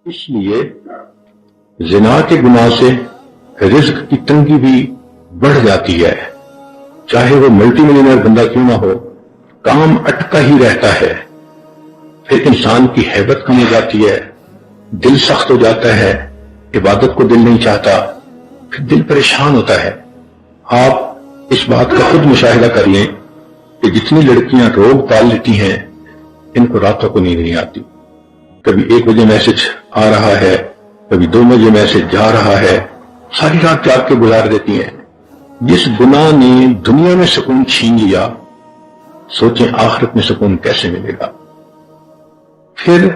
اس لیے زنا کے گناہ سے رزق کی تنگی بھی بڑھ جاتی ہے، چاہے وہ ملٹی ملینئر بندہ کیوں نہ ہو، کام اٹکا ہی رہتا ہے، پھر انسان کی ہیبت کم ہو جاتی ہے، دل سخت ہو جاتا ہے، عبادت کو دل نہیں چاہتا، پھر دل پریشان ہوتا ہے۔ آپ اس بات کا خود مشاہدہ کر لیں کہ جتنی لڑکیاں روگ پال لیتی ہیں ان کو راتوں کو نیند نہیں آتی، کبھی 1 بجے میسج آ رہا ہے، کبھی 2 بجے میسج جا رہا ہے، ساری رات جاگ کے گزار دیتی ہیں۔ جس گناہ نے دنیا میں سکون چھین لیا، سوچیں آخرت میں سکون کیسے ملے گا۔ پھر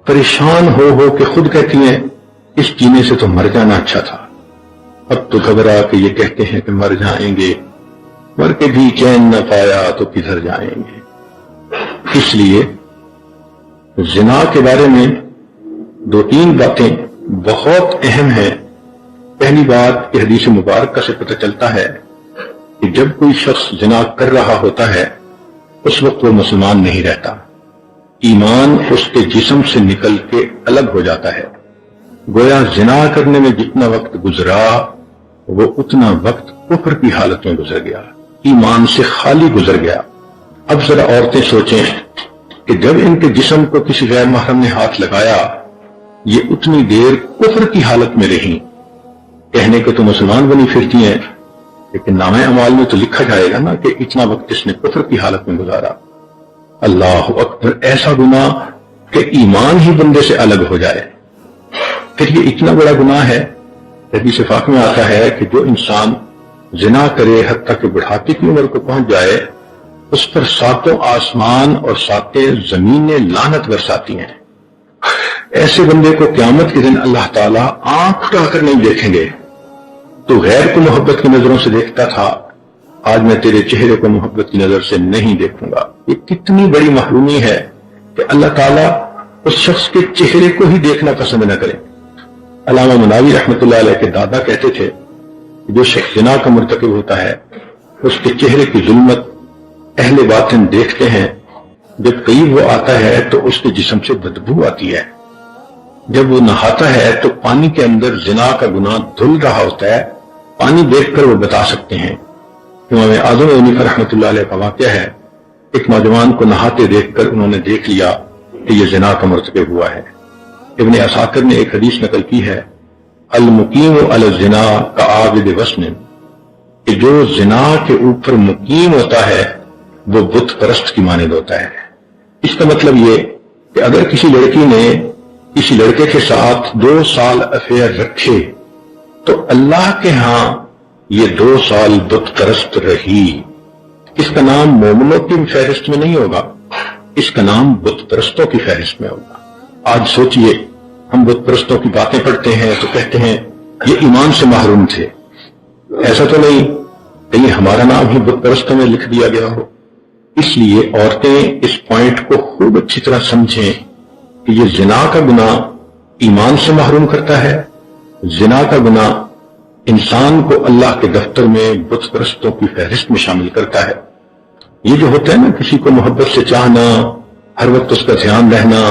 پریشان ہو کے خود کہتی ہیں اس جینے سے تو مر جانا اچھا تھا، اب تو گھبرا کے یہ کہتے ہیں کہ مر جائیں گے، مر کے بھی چین نہ پایا تو کدھر جائیں گے۔ اس لیے زنا کے بارے میں 2-3 باتیں بہت اہم ہیں۔ پہلی بات کہ حدیث مبارکہ سے پتہ چلتا ہے کہ جب کوئی شخص زنا کر رہا ہوتا ہے اس وقت وہ مسلمان نہیں رہتا، ایمان اس کے جسم سے نکل کے الگ ہو جاتا ہے، گویا زنا کرنے میں جتنا وقت گزرا وہ اتنا وقت کفر کی حالت میں گزر گیا، ایمان سے خالی گزر گیا۔ اب ذرا عورتیں سوچیں کہ جب ان کے جسم کو کسی غیر محرم نے ہاتھ لگایا یہ اتنی دیر کفر کی حالت میں رہیں، کہنے کہ تو مسلمان بنی پھرتی ہیں، لیکن نامہ اعمال میں تو لکھا جائے گا نا کہ اتنا وقت اس نے کفر کی حالت میں گزارا۔ اللہ اکبر، ایسا گناہ کہ ایمان ہی بندے سے الگ ہو جائے، پھر یہ اتنا بڑا گناہ ہے۔ حدیث پاک میں آتا ہے کہ جو انسان زنا کرے حتیٰ کہ بڑھاپے کی عمر کو پہنچ جائے اس پر 7 آسمان اور 7 زمینیں لعنت برساتی ہیں۔ ایسے بندے کو قیامت کے دن اللہ تعالیٰ آنکھ اٹھا کر نہیں دیکھیں گے، تو غیر کو محبت کی نظروں سے دیکھتا تھا، آج میں تیرے چہرے کو محبت کی نظر سے نہیں دیکھوں گا۔ یہ کتنی بڑی محرومی ہے کہ اللہ تعالیٰ اس شخص کے چہرے کو ہی دیکھنا پسند نہ کرے۔ علامہ مناوی رحمۃ اللہ علیہ کے دادا کہتے تھے کہ جو شخص زنا کا مرتکب ہوتا ہے اس کے چہرے کی ظلمت اہل باطن دیکھتے ہیں، جب قریب وہ آتا ہے تو اس کے جسم سے بدبو آتی ہے، جب وہ نہاتا ہے تو پانی کے اندر زنا کا گناہ دھل رہا ہوتا ہے، پانی دیکھ کر وہ بتا سکتے ہیں۔ امام اعظم ابو رحمۃ اللہ علیہ کا واقعہ ہے، ایک نوجوان کو نہاتے دیکھ کر انہوں نے دیکھ لیا کہ یہ زنا کا مرتکب ہوا ہے۔ ابن عساکر نے ایک حدیث نقل کی ہے، المقیم علی الزنا کعابد وثن، کہ جو زنا کے اوپر مقیم ہوتا ہے وہ بت پرست کی مانند ہوتا ہے۔ اس کا مطلب یہ کہ اگر کسی لڑکی نے کسی لڑکے کے ساتھ 2 سال افیئر رکھے تو اللہ کے ہاں یہ 2 سال بت پرست رہی، اس کا نام مومنوں کی فہرست میں نہیں ہوگا، اس کا نام بت پرستوں کی فہرست میں ہوگا۔ آج سوچئے ہم بت پرستوں کی باتیں پڑھتے ہیں تو کہتے ہیں یہ ایمان سے محروم تھے، ایسا تو نہیں کہ یہ ہمارا نام ہی بت پرستوں میں لکھ دیا گیا ہو۔ اس لیے عورتیں اس پوائنٹ کو خوب اچھی طرح سمجھیں کہ یہ زنا کا گناہ ایمان سے محروم کرتا ہے، زنا کا گناہ انسان کو اللہ کے دفتر میں بت پرستوں کی فہرست میں شامل کرتا ہے۔ یہ جو ہوتا ہے نا کسی کو محبت سے چاہنا، ہر وقت اس کا دھیان رہنا،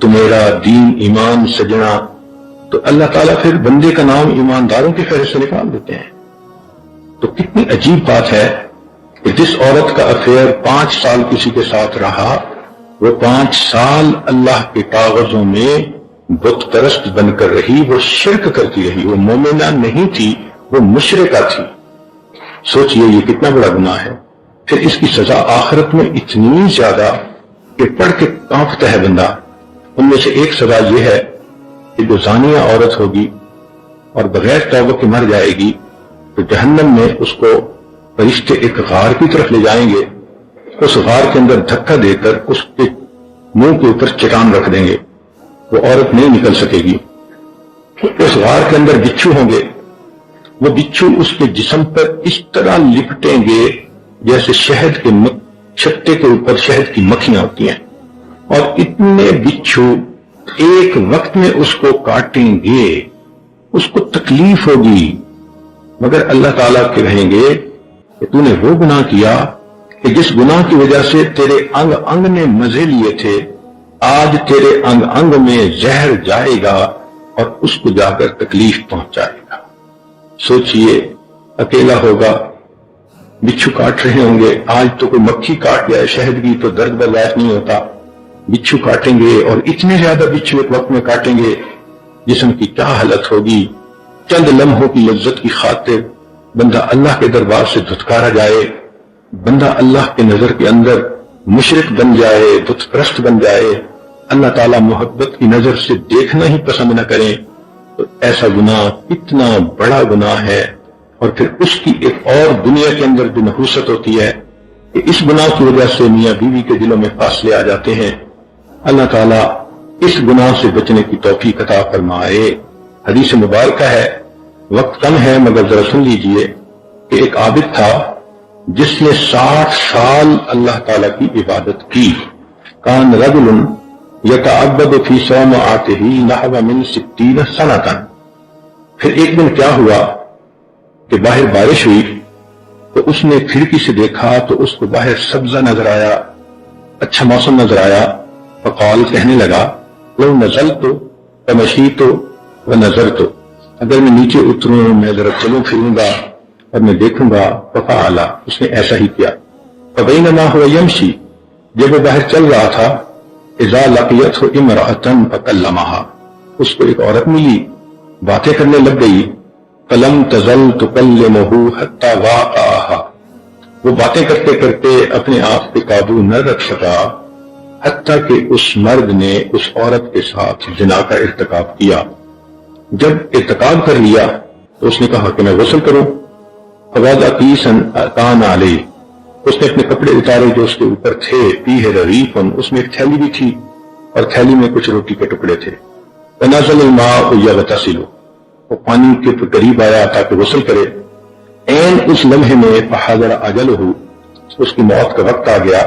تو میرا دین ایمان سجنا، تو اللہ تعالیٰ پھر بندے کا نام ایمانداروں کی فہرست سے نکال دیتے ہیں۔ تو کتنی عجیب بات ہے کہ جس عورت کا افیئر 5 سال کسی کے ساتھ رہا وہ 5 سال اللہ کے کاغذوں میں بت پرست بن کر رہی، وہ شرک کرتی رہی، وہ مومنہ نہیں تھی، وہ مشرکہ تھی۔ سوچئے یہ کتنا بڑا گناہ ہے۔ پھر اس کی سزا آخرت میں اتنی زیادہ کہ پڑھ کے کانپتا ہے بندہ۔ ان میں سے ایک سزا یہ ہے کہ جو زانیہ عورت ہوگی اور بغیر توبہ کے مر جائے گی تو جہنم میں اس کو فرشتے ایک غار کی طرف لے جائیں گے، اس غار کے اندر دھکا دے کر اس کے منہ کے اوپر چٹان رکھ دیں گے، وہ عورت نہیں نکل سکے گی۔ اس غار کے اندر بچھو ہوں گے، وہ بچھو اس کے جسم پر اس طرح لپٹیں گے جیسے شہد کے چھتے کے اوپر شہد کی مکھیاں ہوتی ہیں، اور اتنے بچھو ایک وقت میں اس کو کاٹیں گے، اس کو تکلیف ہوگی، مگر اللہ تعالیٰ کے کہیں گے کہ تو نے وہ گناہ کیا کہ جس گناہ کی وجہ سے تیرے انگ انگ نے مزے لیے تھے، آج تیرے انگ انگ میں زہر جائے گا اور اس کو جا کر تکلیف پہنچائے گا۔ سوچئے اکیلا ہوگا، بچھو کاٹ رہے ہوں گے، آج تو کوئی مکھی کاٹ جائے شہد کی تو درد برداشت نہیں ہوتا، بچھو کاٹیں گے اور اتنے زیادہ بچھو ایک وقت میں کاٹیں گے، جسم کی کیا حالت ہوگی۔ چند لمحوں کی لذت کی خاطر بندہ اللہ کے دربار سے دھتکارا جائے، بندہ اللہ کے نظر کے اندر مشرک بن جائے، بت پرست بن جائے، اللہ تعالیٰ محبت کی نظر سے دیکھنا ہی پسند نہ کریں، تو ایسا گناہ کتنا بڑا گناہ ہے۔ اور پھر اس کی ایک اور دنیا کے اندر بھی نحوست ہوتی ہے کہ اس گناہ کی وجہ سے میاں بیوی کے دلوں میں فاصلے آ جاتے ہیں۔ اللہ تعالیٰ اس گناہ سے بچنے کی توفیق عطا فرمائے۔ حدیث مبارکہ ہے، وقت کم ہے مگر ذرا سن لیجئے کہ ایک عابد تھا جس نے 60 سال اللہ تعالیٰ کی عبادت کی۔ کان رجل یتعبد فی صومعاتہ نحو من 60 سنۃ۔ پھر ایک دن کیا ہوا کہ باہر بارش ہوئی تو اس نے کھڑکی سے دیکھا تو اس کو باہر سبزہ نظر آیا، اچھا موسم نظر آیا، فقال کہنے لگا لو نزلت فمشیت ونظرت، اگر میں نیچے اتروں، میں ذرا چلوں پھروں گا اور میں دیکھوں گا، ففعل، اس نے ایسا ہی کیا۔ فبینما هو یمشی، جب وہ باہر چل رہا تھا، اذا لقیتہ امرأة فکلمہا، اس کو ایک عورت ملی، باتیں کرنے لگ گئی، فلم تزل تکلمہ حتی واقعہا، وہ باتیں کرتے کرتے اپنے آپ پہ قابو نہ رکھ سکا حتیٰ کہ اس مرد نے اس عورت کے ساتھ زنا کا ارتکاب کیا۔ جب ارتکاب کر لیا تو اس نے کہا کہ میں غسل کروں، فوضع قیسا کان علیہ، اس نے اپنے کپڑے اتارے جو اس کے اوپر تھے، فیہ رغیف، اس میں ایک تھیلی بھی تھی اور تھیلی میں کچھ روٹی کے ٹکڑے تھے، فنزل الماء یغتسل، وہ پانی کے قریب آیا تاکہ غسل کرے، عین اس لمحے میں فحضر اجلہ، اس کی موت کا وقت آ گیا،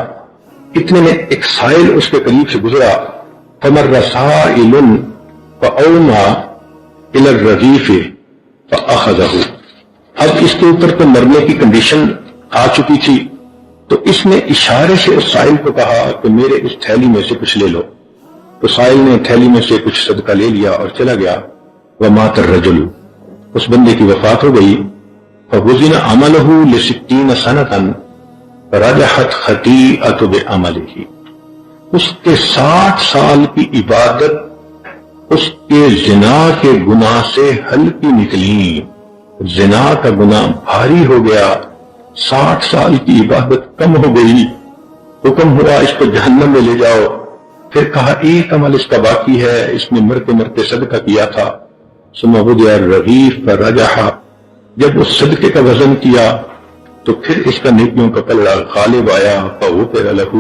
اتنے میں ایک سائل اس کے قریب سے گزرا، فمر سائل فاوما الی الرغیف فاخذہ، اب اس کے اوپر تو مرنے کی کنڈیشن آ چکی تھی، تو اس نے اشارے سے اس سائل کو کہا کہ میرے اس تھیلی میں سے کچھ لے لو، تو سائل نے تھیلی میں سے کچھ صدقہ لے لیا اور چلا گیا۔ ومات الرجل، اس بندے کی وفات ہو گئی، فوزن عملہ ل60 سنۃ فرجحت خطیئۃ بعملہ، اس کے 60 سال کی عبادت اس کے زنا کے گناہ سے ہلکی نکلی، زنا کا گناہ بھاری ہو گیا، 60 سال کی عبادت کم ہو گئی، حکم ہوا اس کو جہنم میں لے جاؤ، پھر کہا ایک عمل اس کا باقی ہے، اس نے مرتے مرتے صدقہ کیا تھا، ثم وضع الرغیف فرجح، جب اس صدقے کا وزن کیا تو پھر اس کا نیکیوں کا پلڑا غالب آیا، فغفر لہ،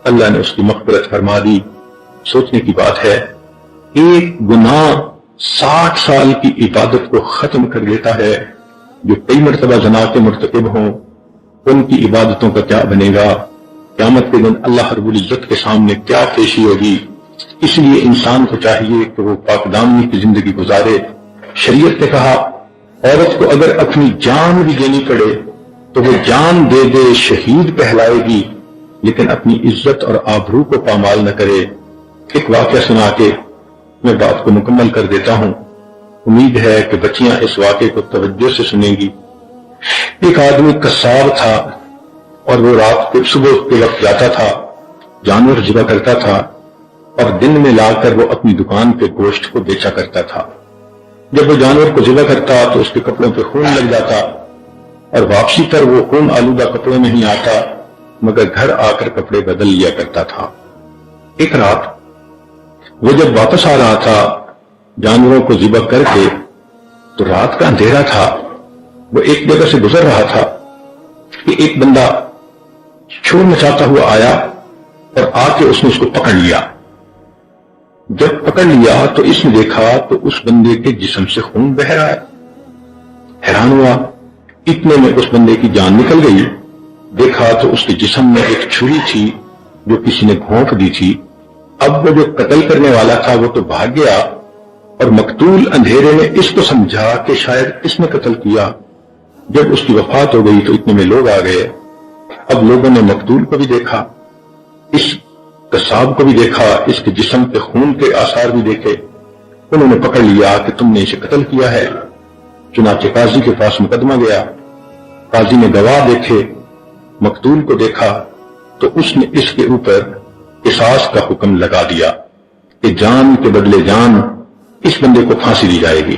اللہ نے اس کی مغفرت فرما دی۔ سوچنے کی بات ہے، ایک گناہ 60 سال کی عبادت کو ختم کر دیتا ہے۔ جو کئی مرتبہ زنا کے مرتکب ہوں ان کی عبادتوں کا کیا بنے گا؟ قیامت کے دن اللہ رب العزت کے سامنے کیا پیشی ہوگی؟ اس لیے انسان کو چاہیے کہ وہ پاک دامنی کی زندگی گزارے۔ شریعت نے کہا عورت کو اگر اپنی جان بھی دینی پڑے تو وہ جان دے دے، شہید کہلائے گی، لیکن اپنی عزت اور آبرو کو پامال نہ کرے۔ ایک واقعہ سنا کے میں بات کو مکمل کر دیتا ہوں، امید ہے کہ بچیاں اس واقعے کو توجہ سے سنیں گی۔ ایک آدمی قصاب تھا اور وہ رات کو صبح کے وقت جاتا تھا، جانور ذبح کرتا تھا اور دن میں لا کر وہ اپنی دکان پہ گوشت کو بیچا کرتا تھا۔ جب وہ جانور کو ذبح کرتا تو اس کے کپڑوں پہ خون لگ جاتا اور واپسی پر وہ خون آلودہ کپڑوں میں ہی آتا، مگر گھر آ کر کپڑے بدل لیا کرتا تھا۔ ایک رات وہ جب واپس آ رہا تھا جانوروں کو ذبح کر کے تو رات کا اندھیرا تھا، وہ ایک جگہ سے گزر رہا تھا کہ ایک بندہ شور مچاتا ہوا آیا اور آ کے اس نے اس کو پکڑ لیا۔ جب پکڑ لیا تو اس نے دیکھا تو اس بندے کے جسم سے خون بہہ رہا ہے، حیران ہوا، اتنے میں اس بندے کی جان نکل گئی۔ دیکھا تو اس کے جسم میں ایک چھری تھی جو کسی نے گھونپ دی تھی۔ اب وہ جو قتل کرنے والا تھا وہ تو بھاگ گیا اور مقتول اندھیرے میں اس کو سمجھا کہ شاید اس نے قتل کیا۔ جب اس کی وفات ہو گئی تو اتنے میں لوگ آ گئے۔ اب لوگوں نے مقتول کو بھی دیکھا، اس قصاب کو بھی دیکھا، اس کے جسم کے خون کے آثار بھی دیکھے، انہوں نے پکڑ لیا کہ تم نے اسے قتل کیا ہے۔ چنانچہ قاضی کے پاس مقدمہ گیا، قاضی نے گواہ دیکھے، مقتول کو دیکھا تو اس نے اس کے اوپر قصاص کا حکم لگا دیا کہ جان کے بدلے جان اس بندے کو پھانسی دی جائے گی،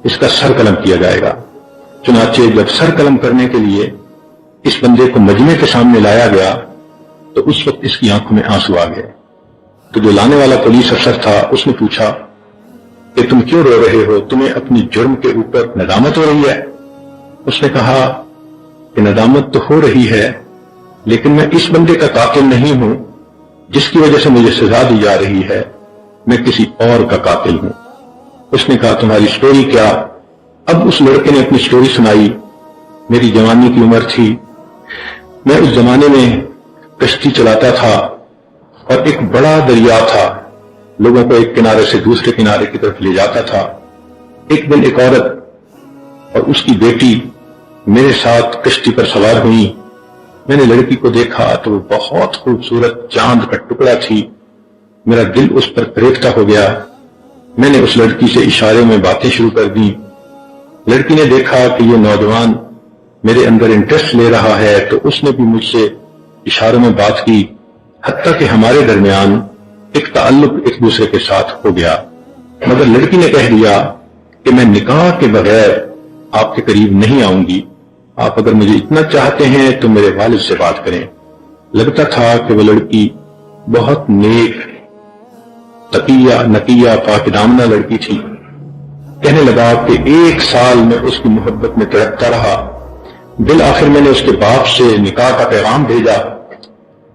اس کا سر قلم کیا جائے گا۔ چنانچہ جب سر قلم کرنے کے لیے اس بندے کو مجمع کے سامنے لایا گیا تو اس وقت اس کی آنکھوں میں آنسو آ گئے۔ تو جو لانے والا پولیس افسر تھا اس نے پوچھا کہ تم کیوں رو رہے ہو، تمہیں اپنی جرم کے اوپر ندامت ہو رہی ہے؟ اس نے کہا کہ ندامت تو ہو رہی ہے، لیکن میں اس بندے کا قاتل نہیں ہوں جس کی وجہ سے مجھے سزا دی جا رہی ہے، میں کسی اور کا قاتل ہوں۔ اس نے کہا تمہاری سٹوری کیا؟ اب اس لڑکے نے اپنی سٹوری سنائی۔ میری جوانی کی عمر تھی، میں اس زمانے میں کشتی چلاتا تھا اور ایک بڑا دریا تھا، لوگوں کو ایک کنارے سے دوسرے کنارے کی طرف لے جاتا تھا۔ ایک دن ایک عورت اور اس کی بیٹی میرے ساتھ کشتی پر سوار ہوئی۔ میں نے لڑکی کو دیکھا تو وہ بہت خوبصورت چاند کا ٹکڑا تھی، میرا دل اس پر فریفتہ ہو گیا۔ میں نے اس لڑکی سے اشارے میں باتیں شروع کر دی۔ لڑکی نے دیکھا کہ یہ نوجوان میرے اندر انٹرسٹ لے رہا ہے تو اس نے بھی مجھ سے اشاروں میں بات کی، حتیٰ کہ ہمارے درمیان ایک تعلق ایک دوسرے کے ساتھ ہو گیا۔ مگر لڑکی نے کہہ دیا کہ میں نکاح کے بغیر آپ کے قریب نہیں آؤں گی، آپ اگر مجھے اتنا چاہتے ہیں تو میرے والد سے بات کریں۔ لگتا تھا کہ وہ لڑکی بہت نیک، تقیہ نقیہ پاک دامنہ لڑکی تھی۔ کہنے لگا کہ 1 سال میں اس کی محبت میں تڑپتا رہا، بالآخر میں نے اس کے باپ سے نکاح کا پیغام بھیجا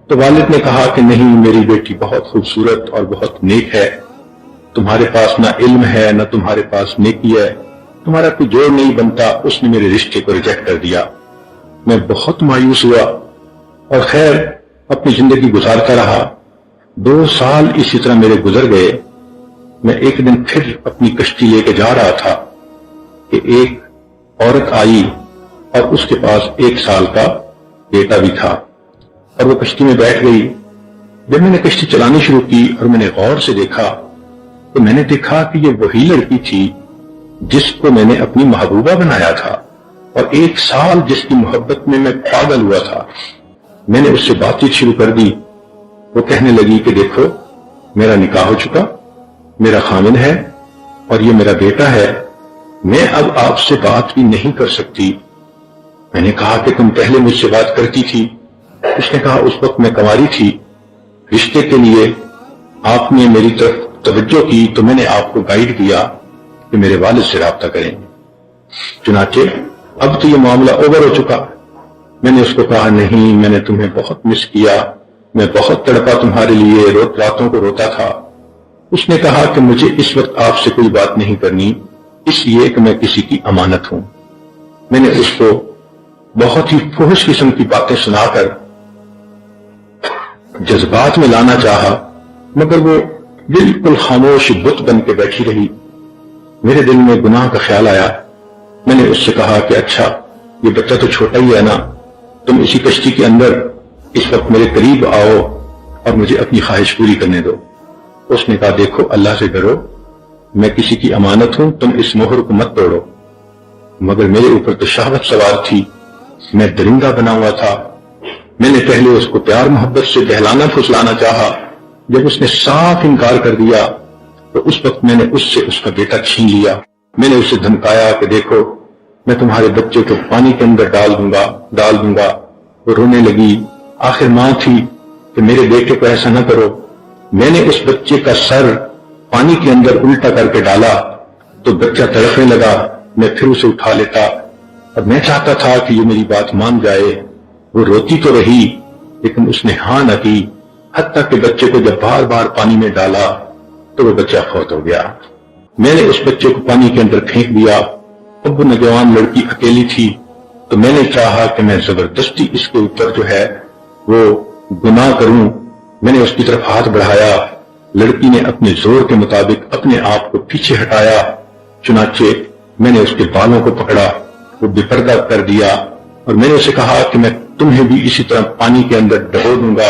تو والد نے کہا کہ نہیں، میری بیٹی بہت خوبصورت اور بہت نیک ہے، تمہارے پاس نہ علم ہے نہ تمہارے پاس نیکی ہے، تمہارا کوئی جوڑ نہیں بنتا۔ اس نے میرے رشتے کو ریجیکٹ کر دیا۔ میں بہت مایوس ہوا اور خیر اپنی زندگی گزارتا رہا۔ 2 سال اسی طرح میرے گزر گئے۔ میں ایک دن پھر اپنی کشتی لے کے جا رہا تھا کہ ایک عورت آئی اور اس کے پاس 1 سال کا بیٹا بھی تھا اور وہ کشتی میں بیٹھ گئی۔ جب میں نے کشتی چلانی شروع کی اور میں نے غور سے دیکھا تو میں نے دیکھا کہ یہ وہی لڑکی تھی جس کو میں نے اپنی محبوبہ بنایا تھا اور 1 سال جس کی محبت میں پاگل ہوا تھا۔ میں نے اس سے بات چیت شروع کر دی۔ وہ کہنے لگی کہ دیکھو میرا نکاح ہو چکا، میرا خامن ہے اور یہ میرا بیٹا ہے، میں اب آپ سے بات بھی نہیں کر سکتی۔ میں نے کہا کہ تم پہلے مجھ سے بات کرتی تھی۔ اس نے کہا اس وقت میں کنواری تھی، رشتے کے لیے آپ نے میری طرف توجہ کی تو میں نے آپ کو گائیڈ کیا کہ میرے والد سے رابطہ کریں۔ چنانچہ اب تو یہ معاملہ اوور ہو چکا۔ میں نے اس کو کہا نہیں، میں نے تمہیں بہت مس کیا، میں بہت تڑپا تمہارے لیے، راتوں کو روتا تھا۔ اس نے کہا کہ مجھے اس وقت آپ سے کوئی بات نہیں کرنی، اس لیے کہ میں کسی کی امانت ہوں۔ میں نے اس کو بہت ہی فحش قسم کی باتیں سنا کر جذبات میں لانا چاہا، مگر وہ بالکل خاموش بت بن کے بیٹھی رہی۔ میرے دل میں گناہ کا خیال آیا۔ میں نے اس سے کہا کہ اچھا یہ بچہ تو چھوٹا ہی ہے نا، تم اسی کشتی کے اندر اس وقت میرے قریب آؤ اور مجھے اپنی خواہش پوری کرنے دو۔ اس نے کہا دیکھو اللہ سے ڈرو، میں کسی کی امانت ہوں، تم اس مہر کو مت توڑو۔ مگر میرے اوپر تو شہوت سوار تھی، میں درندہ بنا ہوا تھا۔ میں نے پہلے اس کو پیار محبت سے بہلانا پھسلانا چاہا، جب اس نے صاف انکار کر دیا تو اس وقت میں نے اس سے اس کا بیٹا چھین لیا۔ میں نے اسے دھمکایا کہ دیکھو میں تمہارے بچے کو پانی کے اندر ڈال دوں گا۔ وہ رونے لگی، آخر ماں تھی کہ میرے بیٹے کو ایسا نہ کرو۔ میں نے اس بچے کا سر پانی کے اندر الٹا کر کے ڈالا تو بچہ تڑپنے لگا، میں پھر اسے اٹھا لیتا اور میں چاہتا تھا کہ یہ میری بات مان جائے۔ وہ روتی تو رہی لیکن اس نے ہاں نہ کی، حتیٰ کہ بچے کو جب بار بار پانی میں ڈالا تو وہ بچہ فوت ہو گیا۔ میں نے اس بچے کو پانی کے اندر پھینک دیا۔ اب وہ نوجوان لڑکی اکیلی تھی تو میں نے چاہا کہ میں زبردستی اس کے اوپر جو ہے وہ گناہ کروں۔ میں نے اس کی طرف ہاتھ بڑھایا، لڑکی نے اپنے زور کے مطابق اپنے آپ کو پیچھے ہٹایا۔ چنانچہ میں نے اس کے بالوں کو پکڑا، وہ بے پردہ کر دیا اور میں نے اسے کہا کہ میں تمہیں بھی اسی طرح پانی کے اندر ڈبو دوں گا۔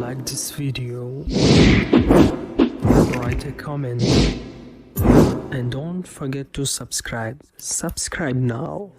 Like this video, write a comment, and don't forget to subscribe. Subscribe now.